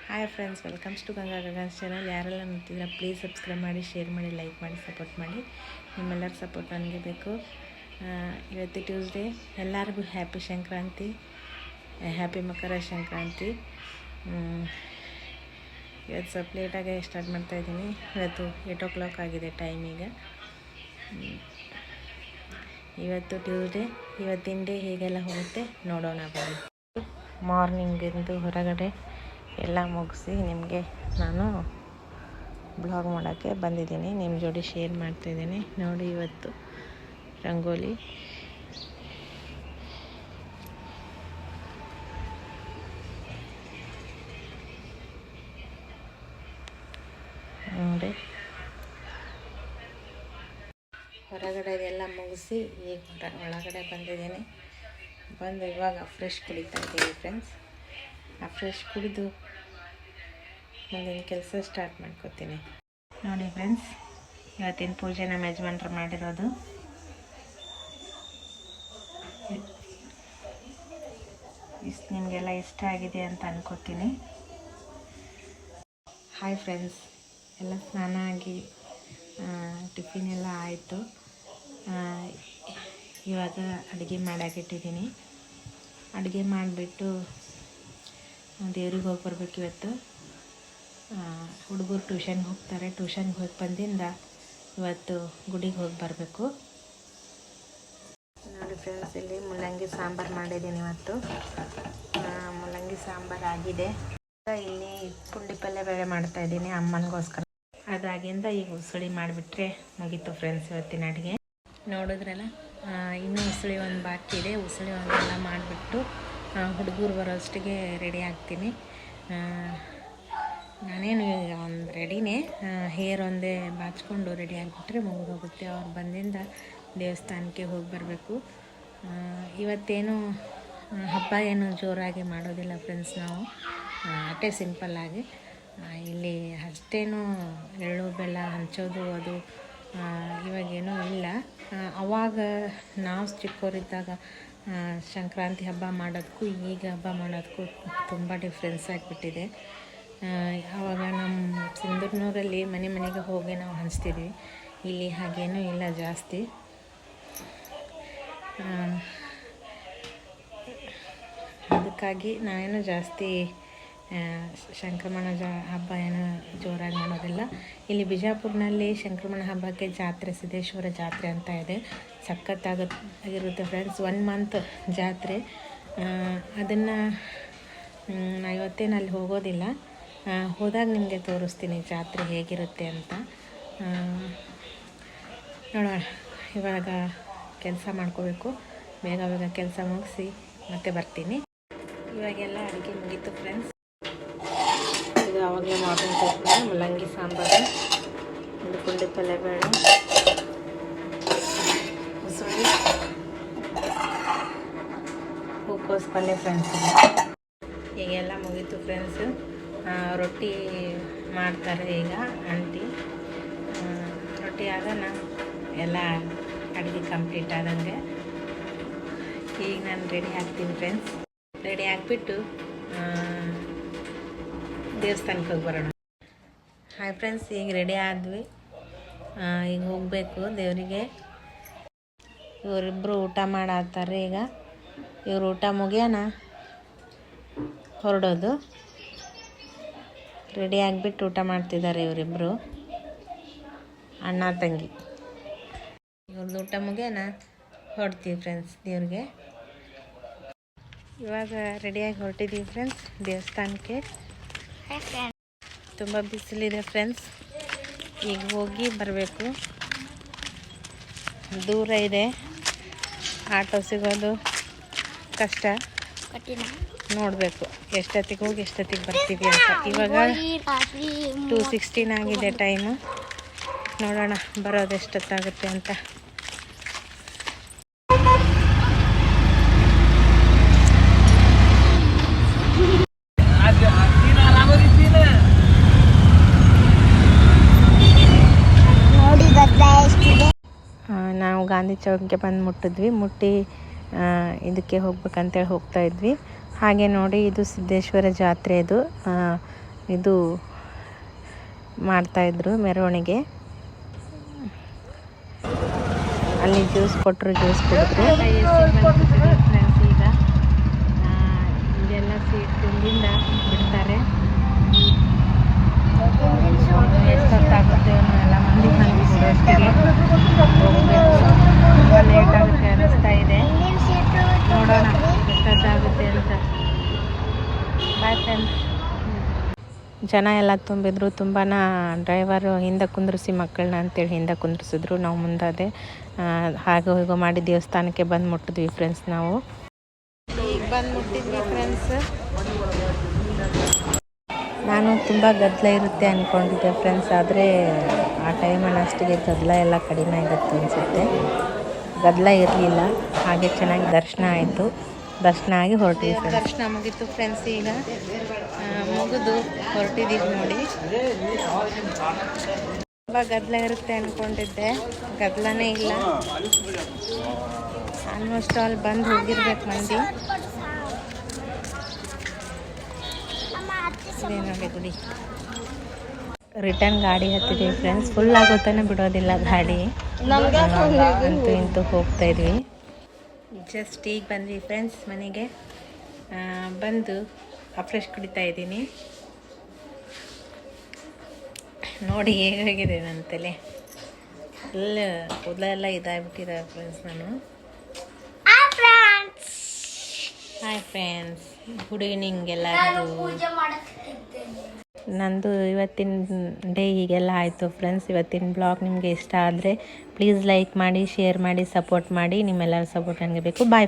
Hi friends, welcomes to Ganga Gagan's channel. ಯಾರೆಲ್ಲ ನೋಡ್ತಿದ್ದೀರಾ please subscribe ಮಾಡಿ, ಶೇರ್ ಮಾಡಿ, ಲೈಕ್ ಮಾಡಿ, ಸಪೋರ್ಟ್ ಮಾಡಿ. ನಿಮ್ಮೆಲ್ಲರ ಸಪೋರ್ಟ್ ನನಗೆ ಬೇಕು. ಇವತ್ತು ಟ್ಯೂಸ್ಡೇ. ಎಲ್ಲರಿಗೂ ಹ್ಯಾಪಿ ಸಂಕ್ರಾಂತಿ, ಹ್ಯಾಪಿ ಮಕರ ಸಂಕ್ರಾಂತಿ. ಇವತ್ತು ಸ್ವಲ್ಪ ಲೇಟಾಗಿ ಸ್ಟಾರ್ಟ್ ಮಾಡ್ತಾಯಿದ್ದೀನಿ. ಇವತ್ತು 8 o'clock ಆಗಿದೆ ಟೈಮ್. ಈಗ ಇವತ್ತು ಟ್ಯೂಸ್ಡೇ. ಇವತ್ತಿನ ಡೇ ಹೇಗೆಲ್ಲ ಹೋಗುತ್ತೆ ನೋಡೋಣ ಬನ್ನಿ. ಮಾರ್ನಿಂಗಿಂದು ಹೊರಗಡೆ ಎಲ್ಲ ಮುಗಿಸಿ ನಿಮಗೆ ನಾನು ಬ್ಲಾಗ್ ಮಾಡೋಕ್ಕೆ ಬಂದಿದ್ದೀನಿ. ನಿಮ್ಮ ಜೋಡಿ ಶೇರ್ ಮಾಡ್ತಾಯಿದ್ದೀನಿ. ನೋಡಿ, ಇವತ್ತು ರಂಗೋಲಿ ನೋಡಿ, ಹೊರಗಡೆ ಎಲ್ಲ ಮುಗಿಸಿ ಈಗ ಒಳಗಡೆ ಬಂದಿದ್ದೀನಿ. ಬಂದು ಇವಾಗ ಫ್ರೆಶ್ ಕುಡಿತಾ ಇದ್ದೀನಿ ಫ್ರೆಂಡ್ಸ್. ಆ ಫ್ರೆಶ್ ಕುಡಿದು ಮುಂದಿನ ಕೆಲಸ ಸ್ಟಾರ್ಟ್ ಮಾಡ್ಕೋತೀನಿ. ನೋಡಿ ಫ್ರೆಂಡ್ಸ್, ಇವತ್ತಿನ ಪೂಜೆ ನಮ್ಮ ಯಜಮಾನ್ರು ಮಾಡಿರೋದು. ನಿಮಗೆಲ್ಲ ಇಷ್ಟ ಆಗಿದೆ ಅಂತ ಅನ್ಕೋತೀನಿ. ಹಾಯ್ ಫ್ರೆಂಡ್ಸ್, ಎಲ್ಲ ಸ್ನಾನ ಆಗಿ ಟಿಫಿನ್ ಎಲ್ಲ ಆಯಿತು. ಇವಾಗ ಅಡುಗೆ ಮಾಡೋಕ್ಕಿಟ್ಟಿದ್ದೀನಿ. ಅಡುಗೆ ಮಾಡಿಬಿಟ್ಟು ದೇವ್ರಿಗೆ ಹೋಗಿ ಬರ್ಬೇಕು. ಇವತ್ತು ಹುಡುಗರು ಟ್ಯೂಷನ್ಗೆ ಹೋಗ್ತಾರೆ. ಟ್ಯೂಷನ್ಗೆ ಹೋಗಿ ಬಂದಿಂದ ಇವತ್ತು ಗುಡಿಗೆ ಹೋಗಿ ಬರಬೇಕು. ನೋಡಿ ಫ್ರೆಂಡ್ಸ್, ಇಲ್ಲಿ ಮುಲ್ಲಂಗಿ ಸಾಂಬಾರು ಮಾಡಿದ್ದೀನಿ. ಇವತ್ತು ಮುಲ್ಲಂಗಿ ಸಾಂಬಾರು ಆಗಿದೆ. ಇಲ್ಲಿ ಪುಂಡಿ ಪಲ್ಯ ಬೇರೆ ಮಾಡ್ತಾಯಿದ್ದೀನಿ ಅಮ್ಮನಿಗೋಸ್ಕರ. ಅದಾಗಿಂದ ಈಗ ಉಸುಳಿ ಮಾಡಿಬಿಟ್ರೆ ಮುಗೀತು ಫ್ರೆಂಡ್ಸ್ ಇವತ್ತಿನ ಅಡುಗೆ. ನೋಡಿದ್ರಲ್ಲ, ಇನ್ನೂ ಉಸುಳಿ ಒಂದು ಬಾಕಿ ಇದೆ. ಉಸುಳಿ ಒಂದೆಲ್ಲ ಮಾಡಿಬಿಟ್ಟು ಹುಡುಗರು ಬರೋಷ್ಟಿಗೆ ರೆಡಿ ಆಗ್ತೀನಿ. ನಾನೇನು ಈಗ ಒಂದು ರೆಡಿನೇ. ಹೇರ್ ಒಂದೇ ಬಾಚ್ಕೊಂಡು ರೆಡಿ ಆಗಿಬಿಟ್ರೆ ಮುಗಿದೋಗುತ್ತೆ. ಅವ್ರು ಬಂದಿಂದ ದೇವಸ್ಥಾನಕ್ಕೆ ಹೋಗಿ ಬರಬೇಕು. ಇವತ್ತೇನು ಹಬ್ಬ ಏನು ಜೋರಾಗಿ ಮಾಡೋದಿಲ್ಲ ಫ್ರೆಂಡ್ಸ್. ನಾವು ಅಷ್ಟೇ ಸಿಂಪಲ್ಲಾಗಿ ಇಲ್ಲಿ ಅಷ್ಟೇನು ಎಳ್ಳು ಬೆಲ್ಲ ಹಂಚೋದು ಅದು ಇವಾಗೇನೂ ಇಲ್ಲ. ಅವಾಗ ನಾವು ಚಿಕ್ಕವರಿದ್ದಾಗ ಸಂಕ್ರಾಂತಿ ಹಬ್ಬ ಮಾಡೋದಕ್ಕೂ ಈಗ ಹಬ್ಬ ಮಾಡೋದಕ್ಕೂ ತುಂಬ ಡಿಫ್ರೆನ್ಸ್ ಆಗಿಬಿಟ್ಟಿದೆ. ಆವಾಗ ನಮ್ಮ ಸಿಂಧೂರಿನೂರಲ್ಲಿ ಮನೆ ಮನೆಗೆ ಹೋಗಿ ನಾವು ಹಂಚ್ತಿದ್ವಿ. ಇಲ್ಲಿ ಹಾಗೇನೂ ಇಲ್ಲ ಜಾಸ್ತಿ. ಅದಕ್ಕಾಗಿ ನಾವೇನು ಜಾಸ್ತಿ ಸಂಕ್ರಮಣ ಹಬ್ಬ ಏನು ಜೋರಾಗಿ ಮಾಡೋದಿಲ್ಲ. ಇಲ್ಲಿ ಬಿಜಾಪುರ್ನಲ್ಲಿ ಸಂಕ್ರಮಣ ಹಬ್ಬಕ್ಕೆ ಜಾತ್ರೆ, ಸಿದ್ದೇಶ್ವರ ಜಾತ್ರೆ ಅಂತ ಇದೆ. ಸಖತ್ತಾಗಿರುತ್ತೆ ಫ್ರೆಂಡ್ಸ್. 1 month ಜಾತ್ರೆ. ಅದನ್ನು ನಾ ಇವತ್ತೇನು ಅಲ್ಲಿ ಹೋಗೋದಿಲ್ಲ. ಹೋದಾಗ ನಿಮಗೆ ತೋರಿಸ್ತೀನಿ ಜಾತ್ರೆ ಹೇಗಿರುತ್ತೆ ಅಂತ. ನೋಡೋಣ. ಇವಾಗ ಕೆಲಸ ಮಾಡ್ಕೋಬೇಕು. ಬೇಗ ಬೇಗ ಕೆಲಸ ಮುಗಿಸಿ ಮತ್ತೆ ಬರ್ತೀನಿ. ಇವಾಗೆಲ್ಲ ಅಡುಗೆ ಮುಗೀತು ಫ್ರೆಂಡ್ಸ್. ಇದು ಆವಾಗಲೇ ಮಾರ್ನಿಂಗ್ ಟೈಪ್ನ ಮುಲ್ಲಂಗಿ ಸಾಂಬಾರು, ಒಂದು ಪುಂಡಿ ಪಲ್ಯ ಬೇಳೆ, ಉಸುಳಿ, ಹೂಕೋಸು ಪಲ್ಯ ಫ್ರೆಂಡ್ಸ್. ಈಗೆಲ್ಲ ಮುಗೀತು ಫ್ರೆಂಡ್ಸು. ರೊಟ್ಟಿ ಮಾಡ್ತಾರೆ ಈಗ ಆಂಟಿ. ರೊಟ್ಟಿ ಆಗೋಣ, ಎಲ್ಲ ಅಡುಗೆ ಕಂಪ್ಲೀಟ್ ಆದಂಗೆ. ಈಗ ನಾನು ರೆಡಿ ಆಗ್ತೀನಿ ಫ್ರೆಂಡ್ಸ್. ರೆಡಿ ಆಗಿಬಿಟ್ಟು ದೇವಸ್ಥಾನಕ್ಕೆ ಹೋಗಿ ಬರೋಣ. ಹಾಯ್ ಫ್ರೆಂಡ್ಸ್, ಈಗ ರೆಡಿ ಆದ್ವಿ. ಈಗ ಹೋಗಬೇಕು ದೇವರಿಗೆ. ಇವರಿಬ್ಬರು ಊಟ ಮಾಡತ್ತಾರೆ. ಈಗ ಇವ್ರು ಊಟ ಮುಗಿಯೋಣ ಹೊರಡೋದು. ರೆಡಿ ಆಗಿಬಿಟ್ಟು ಊಟ ಮಾಡ್ತಿದ್ದಾರೆ ಇವರಿಬ್ಬರು, ಅಣ್ಣ ತಂಗಿ. ಇವ್ರದ್ದು ಊಟ ಮುಗಿಯೋಣ ಹೊರಡ್ತೀವಿ ಫ್ರೆಂಡ್ಸ್ ದೇವ್ರಿಗೆ. ಇವಾಗ ರೆಡಿಯಾಗಿ ಹೊರಟಿದ್ದೀವಿ ಫ್ರೆಂಡ್ಸ್ ದೇವಸ್ಥಾನಕ್ಕೆ. ತುಂಬ ಬಿಸಿಲಿದೆ ಫ್ರೆಂಡ್ಸ್. ಈಗ ಹೋಗಿ ಬರಬೇಕು. ದೂರ ಇದೆ, ಆಟೋ ಸಿಗೋದು ಕಷ್ಟ. ನೋಡಬೇಕು ಎಷ್ಟೊತ್ತಿಗೆ ಹೋಗಿ ಎಷ್ಟೊತ್ತಿಗೆ ಬರ್ತೀವಿ ಅಂತ. ಇವಾಗ 2:16 ಆಗಿದೆ ಟೈಮು. ನೋಡೋಣ ಬರೋದು ಎಷ್ಟೊತ್ತಾಗುತ್ತೆ ಅಂತ. ನಾವು ಗಾಂಧಿ ಚೌಕ್ಗೆ ಬಂದು ಮುಟ್ಟಿ ಇದಕ್ಕೆ ಹೋಗ್ಬೇಕಂತೇಳಿ ಹೋಗ್ತಾಯಿದ್ವಿ. ಹಾಗೆ ನೋಡಿ, ಇದು ಸಿದ್ದೇಶ್ವರ ಜಾತ್ರೆ. ಇದು ಇದು ಮಾಡ್ತಾಯಿದ್ರು ಮೆರವಣಿಗೆ. ಅಲ್ಲಿ ಜ್ಯೂಸ್ ಕೊಟ್ಟರು, ಜ್ಯೂಸ್ ಕುಡಿದ್ರು. ಫ್ರೆಂಡ್ಸ್ ಈಗ ಇದೆಲ್ಲ ಸೀಟ್ ತುಂಬಿಂದ ಬಿಡ್ತಾರೆ. ಎಷ್ಟೊತ್ತಾಗುತ್ತೆ ಎಲ್ಲ ಮಂದಿ ಬಿಡೋಷ್ಟಿಗೆ ಹೋಗಬೇಕು. ತುಂಬ ಲೇಟ್ ಆಗುತ್ತೆ ಅನ್ನಿಸ್ತಾ ಇದೆ. ನೋಡೋಣ ಎಷ್ಟೊತ್ತಾಗುತ್ತೆ ಅಂತ. Bye friends. ಜನ ಎಲ್ಲ ತುಂಬಿದ್ರು. ತುಂಬಾ ಡ್ರೈವರು ಹಿಂದೆ ಕುಂದ್ರಿಸಿ ಮಕ್ಕಳನ್ನ ಅಂತೇಳಿ ಹಿಂದೆ ಕುಂದ್ರಿಸಿದ್ರು. ನಾವು ಮುಂದಾದೆ ಹಾಗೆ ಹೀಗೋ ಮಾಡಿ ದೇವಸ್ಥಾನಕ್ಕೆ ಬಂದು ಮುಟ್ಟಿದ್ವಿ ಫ್ರೆಂಡ್ಸ್. ನಾವು ಈಗ ಬಂದು ಮುಟ್ಟಿದ್ವಿ ಫ್ರೆಂಡ್ಸ್. ನಾನು ತುಂಬ ಗದ್ದಲ ಇರುತ್ತೆ ಅಂದ್ಕೊಂಡಿದ್ದೆ ಫ್ರೆಂಡ್ಸ್, ಆದರೆ ಆ ಟೈಮಲ್ಲಿ ಅಷ್ಟಿಗೆ ಗದ್ದಲ ಎಲ್ಲ ಕಡಿಮೆ ಆಗಿತ್ತು ಅನಿಸುತ್ತೆ. ಗದ್ದಲ ಇರಲಿಲ್ಲ, ಹಾಗೆ ಚೆನ್ನಾಗಿ ದರ್ಶನ ಆಯಿತು. ದರ್ಶನ ಆಗಿ ಹೊರಟಿದ್ವಿ. ದರ್ಶನ ಮುಗೀತು ಫ್ರೆಂಡ್ಸ್. ಈಗ ಮುಗಿದು ಹೊರಟಿದ್ದೀವಿ ನೋಡಿ. ತುಂಬ ಗದ್ದಲ ಇರುತ್ತೆ ಅಂದ್ಕೊಂಡಿದ್ದೆ, ಗದ್ದಲನೇ ಇಲ್ಲ. ಆಲ್ಮೋಸ್ಟ್ ಆಲ್ ಬಂದು ಹೋಗಿರ್ಬೇಕು ಮಂದಿ. ಇದೇ ನೋಡಿ ಗುಡಿ. ರಿಟರ್ನ್ ಗಾಡಿ ಹತ್ತಿದ್ವಿ ಫ್ರೆಂಡ್ಸ್. ಫುಲ್ ಆಗೋತಾನೆ ಬಿಡೋದಿಲ್ಲ ಗಾಡಿ, ಅಂತೂ ಇಂತೂ ಹೋಗ್ತಾ ಇದ್ವಿ. ಜಸ್ಟ್ ಈಗ ಬಂದ್ವಿ ಫ್ರೆಂಡ್ಸ್ ಮನೆಗೆ. ಬಂದು ಫ್ರೆಶ್ ಕುಡಿತಾ ಇದ್ದೀನಿ. ನೋಡಿ ಹೇಗಾಗಿದೆ ನನ್ನ ತಲೆ, ಫುಲ್ ಕೂದಲೆಲ್ಲ ಇದಾಗ್ಬಿಟ್ಟಿದೆ ಫ್ರೆಂಡ್ಸ್. ನಾನು ಹಾಯ್ ಫ್ರೆಂಡ್ಸ್, ಗುಡ್ ಈವ್ನಿಂಗ್ ಎಲ್ಲರಿಗೂ. ನಂದು ಇವತ್ತಿನ ಡೇ ಹೀಗೆಲ್ಲ ಆಯಿತು ಫ್ರೆಂಡ್ಸ್. ಇವತ್ತಿನ ಬ್ಲಾಗ್ ನಿಮಗೆ ಇಷ್ಟ ಆದರೆ ಪ್ಲೀಸ್ ಲೈಕ್ ಮಾಡಿ, ಶೇರ್ ಮಾಡಿ, ಸಪೋರ್ಟ್ ಮಾಡಿ. ನಿಮ್ಮೆಲ್ಲರ ಸಪೋರ್ಟ್ ನನಗೆ ಬೇಕು. ಬಾಯ್.